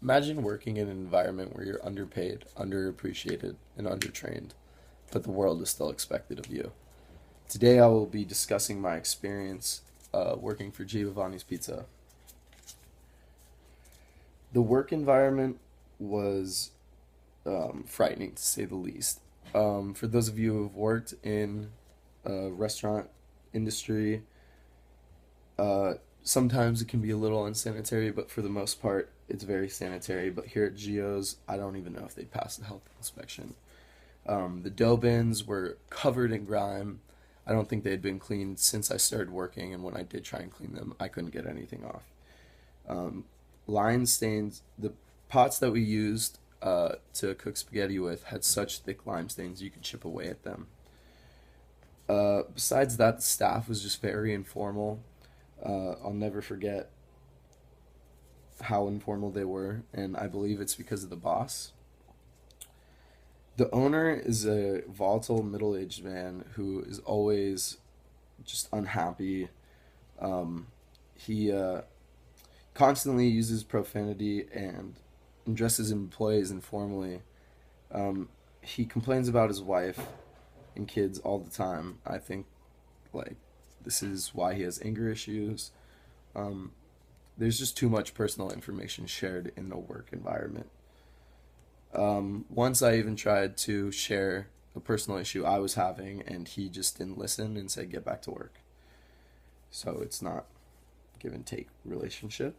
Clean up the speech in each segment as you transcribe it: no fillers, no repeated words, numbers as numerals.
Imagine working in an environment where you're underpaid, underappreciated, and undertrained, but the world is still expected of you. Today, I will be discussing my experience working for Giovanni's Pizza. The work environment was frightening to say the least. For those of you who have worked in a restaurant industry, sometimes it can be a little unsanitary, but for the most part, it's very sanitary. But here at Geo's, I don't even know if they passed the health inspection. The dough bins were covered in grime. I don't think they had been cleaned since I started working, and when I did try and clean them, I couldn't get anything off. Um, Line stains, the pots that we used to cook spaghetti with had such thick lime stains you could chip away at them. Besides that, the staff was just very informal. I'll never forget how informal they were, and I believe it's because of the boss. The owner is a volatile middle aged man who is always just unhappy. He constantly uses profanity and addresses employees informally. He complains about his wife and kids all the time. I think like this is why he has anger issues. Um, there's just too much personal information shared in the work environment. Once I even tried to share a personal issue I was having, and he just didn't listen and said, "Get back to work." So it's not give and take relationship.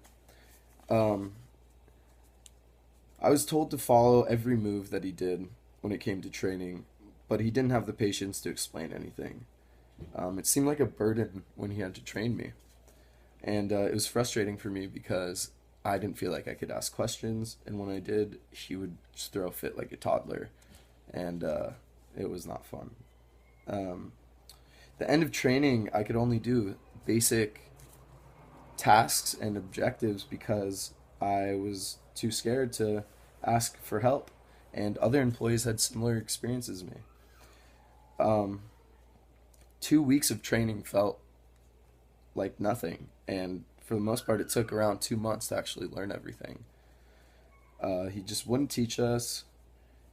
Um, I was told to follow every move that he did when it came to training, but he didn't have the patience to explain anything. It seemed like a burden when he had to train me. And it was frustrating for me because I didn't feel like I could ask questions, and when I did, he would just throw a fit like a toddler, and it was not fun. Um, the end of training, I could only do basic tasks and objectives because I was too scared to ask for help, and other employees had similar experiences as me. Um, 2 weeks of training felt like nothing, and for the most part, it took around 2 months to actually learn everything. He just wouldn't teach us,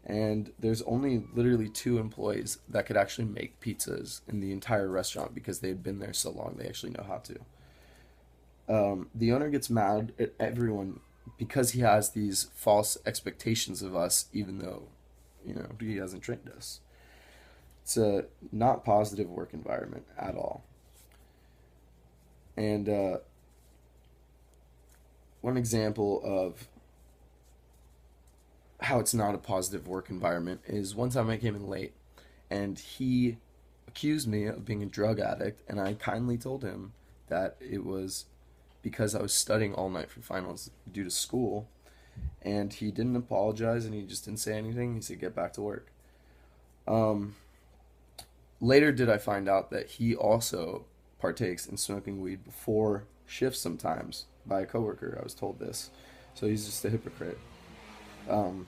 and there's only literally two employees that could actually make pizzas in the entire restaurant because they had been there so long they actually know how to. The owner gets mad at everyone because he has these false expectations of us, even though, he hasn't trained us. It's a not positive work environment at all. And one example of how it's not a positive work environment is one time I came in late and he accused me of being a drug addict, and I kindly told him that it was because I was studying all night for finals due to school, and he didn't apologize and he just didn't say anything. He said, "Get back to work." Um, Later, did I find out that he also partakes in smoking weed before shifts sometimes by a coworker. I was told this. So he's just a hypocrite. Um,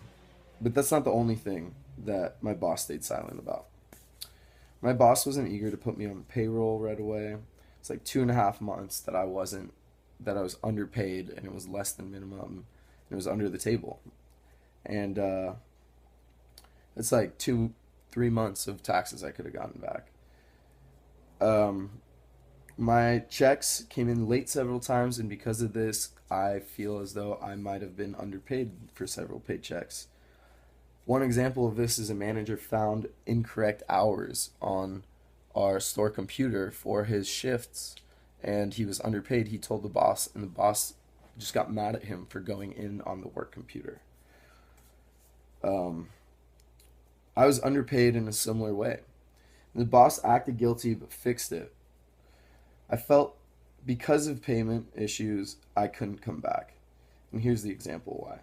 but that's not the only thing that my boss stayed silent about. My boss wasn't eager to put me on payroll right away. It's like 2.5 months that I was underpaid, and it was less than minimum, and it was under the table. And it's like 3 months of taxes I could have gotten back. Um, my checks came in late several times, and because of this, I feel as though I might have been underpaid for several paychecks. One example of this is a manager found incorrect hours on our store computer for his shifts, and he was underpaid. He told the boss, and the boss just got mad at him for going in on the work computer. Um, I was underpaid in a similar way. The boss acted guilty but fixed it. I felt because of payment issues, I couldn't come back. And here's the example why.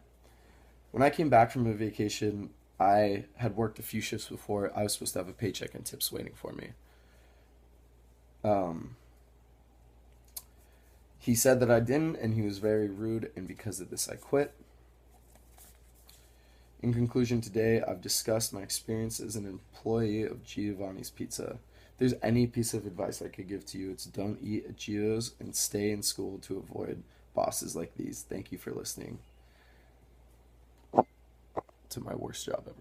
When I came back from a vacation, I had worked a few shifts before. I was supposed to have a paycheck and tips waiting for me. Um, he said that I didn't, and he was very rude, and because of this, I quit. In conclusion, today I've discussed my experience as an employee of Giovanni's Pizza. If there's any piece of advice I could give to you, it's don't eat at Gio's and stay in school to avoid bosses like these. Thank you for listening. to my worst job ever.